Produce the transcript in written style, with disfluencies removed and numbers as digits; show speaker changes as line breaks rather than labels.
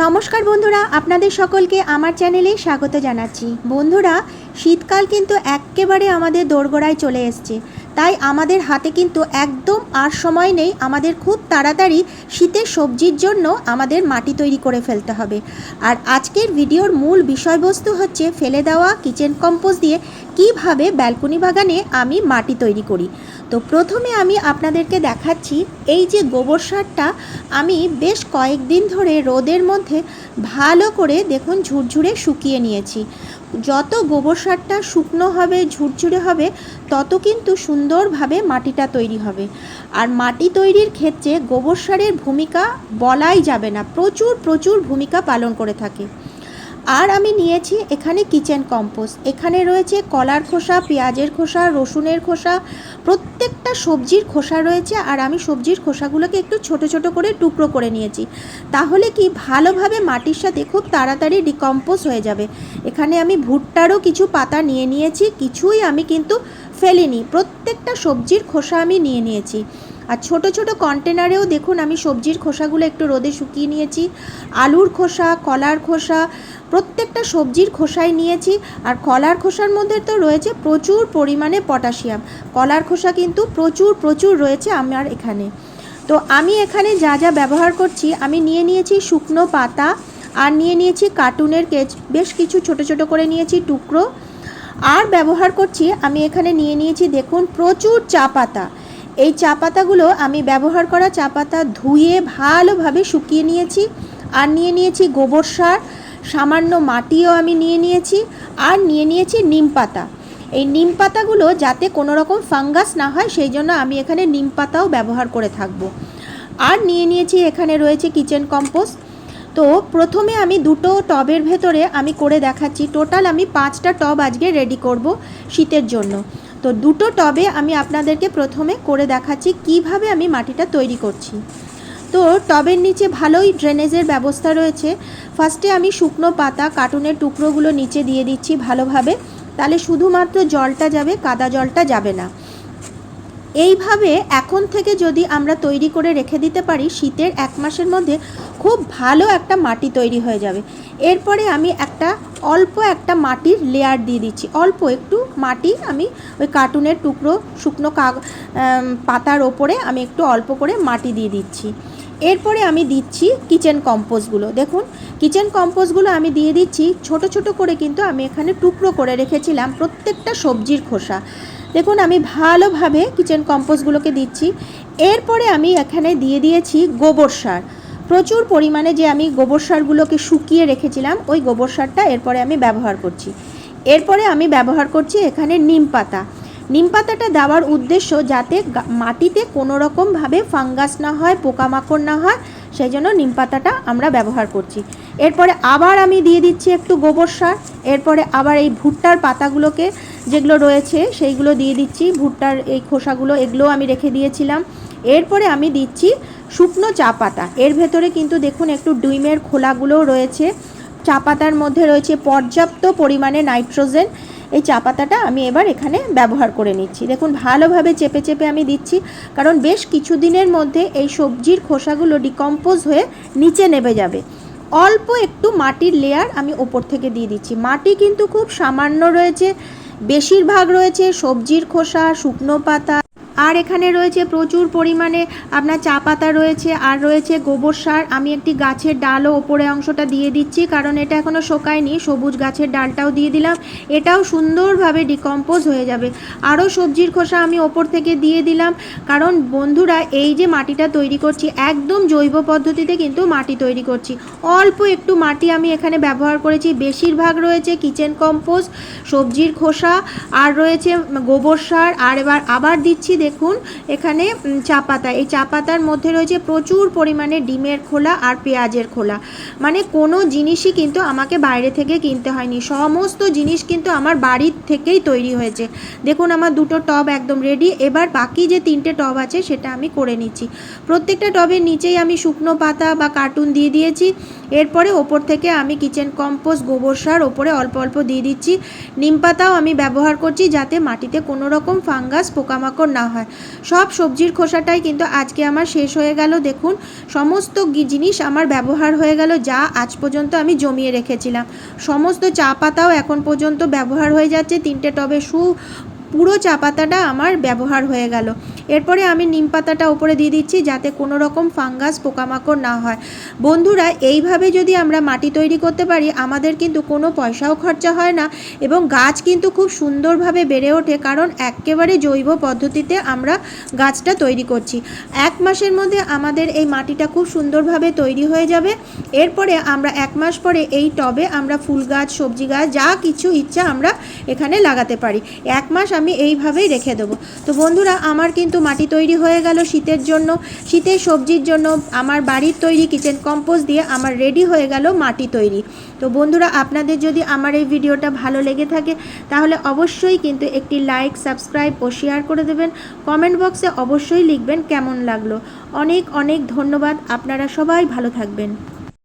নমস্কার বন্ধুরা, আপনাদের সকলকে আমার চ্যানেলে স্বাগত জানাচ্ছি। বন্ধুরা, শীতকাল কিন্তু একেবারে আমাদের দোরগোড়ায় চলে এসছে, তাই আমাদের হাতে কিন্তু একদম আর সময় নেই। আমাদের খুব তাড়াতাড়ি শীতের সবজির জন্য আমাদের মাটি তৈরি করে ফেলতে হবে। আর আজকের ভিডিওর মূল বিষয়বস্তু হচ্ছে ফেলে দেওয়া কিচেন কম্পোস্ট দিয়ে কিভাবে ব্যালকনি বাগানে আমি মাটি তৈরি করি। তো প্রথমে আমি আপনাদেরকে দেখাচ্ছি, এই যে গোবর সারটা আমি বেশ কয়েকদিন ধরে রোদের মধ্যে ভালো করে দেখুন ঝুরঝুরে শুকিয়ে নিয়েছি। যত গোবর সারটা শুকনো হবে, ঝুরঝুরে হবে, তত কিন্তু সুন্দরভাবে মাটিটা তৈরি হবে। আর মাটি তৈরির ক্ষেত্রে গোবর সারের ভূমিকা বলাই যাবে না, প্রচুর ভূমিকা পালন করে থাকে। আর আমি নিয়েছি এখানে কিচেন কম্পোস্ট। এখানে রয়েছে কলার খোসা, পেঁয়াজের খোসা, রসুনের খোসা, প্রত্যেকটা সবজির খোসা রয়েছে। আর আমি সবজির খোসাগুলোকে একটু ছোট ছোট করে টুকরো করে নিয়েছি, তাহলে কি ভালোভাবে মাটির সাথে খুব তাড়াতাড়ি ডিকম্পোজ হয়ে যাবে। এখানে আমি ভুট্টারও কিছু পাতা নিয়ে নিয়েছি, কিছুই আমি কিন্তু ফেলিনি, প্রত্যেকটা সবজির খোসা আমি নিয়ে নিয়েছি। আর ছোট ছোট কন্টেনারেও দেখুন আমি সবজির খোসাগুলো একটু রোদে শুকিয়ে নিয়েছি। আলুর খোসা, কলার খোসা, প্রত্যেকটা সবজির খোসাই নিয়েছি। আর কলার খোসার মধ্যে তো রয়েছে প্রচুর পরিমাণে পটাশিয়াম। কলার খোসা কিন্তু প্রচুর রয়েছে আমার এখানে। তো আমি এখানে যা যা ব্যবহার করছি, আমি নিয়ে নিয়েছি শুকনো পাতা, আর নিয়ে নিয়েছি কার্টুনের কেচ, বেশ কিছু ছোট ছোট করে নিয়েছি টুকরো। আর ব্যবহার করছি আমি এখানে নিয়ে নিয়েছি দেখুন প্রচুর চা পাতা। এই চা পাতাগুলো আমি ব্যবহার করা চা পাতা ধুয়ে ভালোভাবে শুকিয়ে নিয়েছি। আর নিয়ে নিয়েছি গোবর সার, সামান্য মাটিও আমি নিয়ে নিয়েছি। আর নিয়ে নিয়েছি নিম পাতা। এই নিম পাতাগুলো যাতে কোনো রকম ফাঙ্গাস না হয়, সেই জন্য আমি এখানে নিম পাতাও ব্যবহার করে থাকব। আর নিয়ে নিয়েছি এখানে রয়েছে কিচেন কম্পোস্ট। তো প্রথমে আমি দুটো টবের ভেতরে আমি করে দেখাচ্ছি। টোটাল আমি 5টা টব আজকে রেডি করব শীতের জন্য। তো দুটো টবে আমি আপনাদেরকে প্রথমে করে দেখাচ্ছি কিভাবে আমি মাটিটা তৈরি করছি। তো টবের নিচে ভালোই ড্রেনেজের ব্যবস্থা রয়েছে। ফার্স্টে আমি শুকনো পাতা, কার্টুনের টুকরোগুলো নিচে দিয়ে দিচ্ছি ভালোভাবে, তাহলে শুধুমাত্র জলটা যাবে, কাদা জলটা যাবে না। এইভাবে এখন থেকে যদি আমরা তৈরি করে রেখে দিতে পারি, শীতের 1 মাসের মধ্যে খুব ভালো একটা মাটি তৈরি হয়ে যাবে। এরপরে আমি অল্প একটা মাটির লেয়ার দিয়ে দিচ্ছি, অল্প একটু মাটি আমি ওই কার্টুনের টুকরো শুকনো পাতার ওপরে আমি একটু অল্প করে মাটি দিয়ে দিচ্ছি। এরপরে আমি দিচ্ছি কিচেন কম্পোস্টগুলো। দেখুন কিচেন কম্পোস্টগুলো আমি দিয়ে দিচ্ছি ছোট ছোট করে, কিন্তু আমি এখানে টুকরো করে রেখেছিলাম প্রত্যেকটা সবজির খোসা। দেখুন আমি ভালোভাবে কিচেন কম্পোস্টগুলোকে দিচ্ছি। এরপরে আমি এখানে দিয়ে দিয়েছি গোবর সার, প্রচুর পরিমাণে যে আমি গোবর সারগুলোকে শুকিয়ে রেখেছিলাম, ওই গোবর সারটা এরপরে আমি ব্যবহার করছি। এরপরে আমি ব্যবহার করছি এখানে নিম পাতা। নিম পাতাটা দেওয়ার উদ্দেশ্য যাতে মাটিতে কোনো রকমভাবে ফাঙ্গাস না হয়, পোকামাকড় না হয়, সেই জন্য নিম পাতাটা আমরা ব্যবহার করছি। এরপরে আবার আমি দিয়ে দিচ্ছি একটু গোবর সার। এরপরে আবার এই ভুট্টার পাতাগুলোকে যেগুলো রয়েছে সেইগুলো দিয়ে দিচ্ছি, ভুট্টার এই খোসাগুলো, এগুলো আমি রেখে দিয়েছিলাম। এরপরে আমি দিচ্ছি শুকনো চা পাতা। এর ভেতরে কিন্তু দেখুন একটু ডিমের খোলাগুলোও রয়েছে। চা পাতার মধ্যে রয়েছে পর্যাপ্ত পরিমাণে নাইট্রোজেন। এই চা পাতাটা আমি এবার এখানে ব্যবহার করে নিচ্ছি। দেখুন ভালোভাবে চেপে চেপে আমি দিচ্ছি, কারণ বেশ কিছুদিনের মধ্যে এই সবজির খোসাগুলো ডিকম্পোজ হয়ে নিচে নেমে যাবে। অল্প একটু মাটির লেয়ার আমি ওপর থেকে দিয়ে দিচ্ছি। মাটি কিন্তু খুব সামান্য রয়েছে, বেশিরভাগ রয়েছে সবজির খোসা, শুকনো পাতা, আর এখানে রয়েছে প্রচুর পরিমাণে আপনার চা পাতা রয়েছে, আর রয়েছে গোবর সার। আমি একটি গাছের ডালও ওপরে অংশটা দিয়ে দিচ্ছি, কারণ এটা এখনও শোকায়নি। সবুজ গাছের ডালটাও দিয়ে দিলাম, এটাও সুন্দরভাবে ডিকম্পোজ হয়ে যাবে। আরও সবজির খোসা আমি ওপর থেকে দিয়ে দিলাম, কারণ বন্ধুরা এই যে মাটিটা তৈরি করছি একদম জৈব পদ্ধতিতে কিন্তু মাটি তৈরি করছি। অল্প একটু মাটি আমি এখানে ব্যবহার করেছি, বেশিরভাগ রয়েছে কিচেন কম্পোস্ট, সবজির খোসা, আর রয়েছে গোবর সার। আর আবার দিচ্ছি দেখুন এখানে চা পাতা। এই চা পাতার মধ্যে রয়েছে প্রচুর পরিমাণে ডিমের খোলা আর পেঁয়াজের খোলা। মানে কোনো জিনিসই কিন্তু আমাকে বাইরে থেকে কিনতে হয়নি, সমস্ত জিনিস কিন্তু আমার বাড়ির থেকেই তৈরি হয়েছে। দেখুন আমার দুটো টব একদম রেডি। এবার বাকি যে 3টে টব আছে সেটা আমি করে নিচ্ছি। প্রত্যেকটা টবের নিচেই আমি শুকনো পাতা বা কার্টুন দিয়ে দিয়েছি। এরপরে ওপর থেকে আমি কিচেন কম্পোস্ট, গোবর সার ওপরে অল্প অল্প দিয়ে দিচ্ছি। নিম পাতাও আমি ব্যবহার করছি যাতে মাটিতে কোনো রকম ফাঙ্গাস, পোকামাকড় না হয়। সব সবজির খোসাটাই কিন্তু আজকে আমার শেষ হয়ে গেল। দেখুন সমস্ত জিনিস আমার ব্যবহার হয়ে গেল, যা আজ পর্যন্ত আমি জমিয়ে রেখেছিলাম। সমস্ত চা পাতাও এখন পর্যন্ত ব্যবহার হয়ে যাচ্ছে। 3টে টবে পুরো চা পাতাটা আমার ব্যবহার হয়ে গেল। এরপরে আমি নিম পাতাটা উপরে দিয়ে দিচ্ছি যাতে কোনো রকম ফাঙ্গাস পোকামাকড় না হয়। বন্ধুরা, এইভাবে যদি আমরা মাটি তৈরি করতে পারি আমাদের কিন্তু কোনো পয়সাও খরচা হয় না এবং গাছ কিন্তু খুব সুন্দরভাবে বেড়ে ওঠে, কারণ একেবারে জৈব পদ্ধতিতে আমরা গাছটা তৈরি করছি। 1 মাসের মধ্যে আমাদের এই মাটিটা খুব সুন্দরভাবে তৈরি হয়ে যাবে। এরপরে আমরা 1 মাস পরে এই টবে আমরা ফুল গাছ, সবজি গাছ, যা কিছু ইচ্ছা আমরা এখানে লাগাতে পারি। 1 মাস আমি এইভাবেই রেখে দেবো। তো বন্ধুরা, আমার কিন্তু মাটি তৈরি হয়ে গেল শীতের জন্য। শীতের সবজির জন্য আমার বাড়ির তৈরি কিচেন কম্পোস্ট দিয়ে আমার রেডি হয়ে গেল মাটি তৈরি। তো বন্ধুরা, আপনাদের যদি আমার এই ভিডিওটা ভালো লেগে থাকে তাহলে অবশ্যই কিন্তু একটি লাইক, সাবস্ক্রাইব ও শেয়ার করে দেবেন। কমেন্ট বক্সে অবশ্যই লিখবেন কেমন লাগলো। অনেক অনেক ধন্যবাদ। আপনারা সবাই ভালো থাকবেন।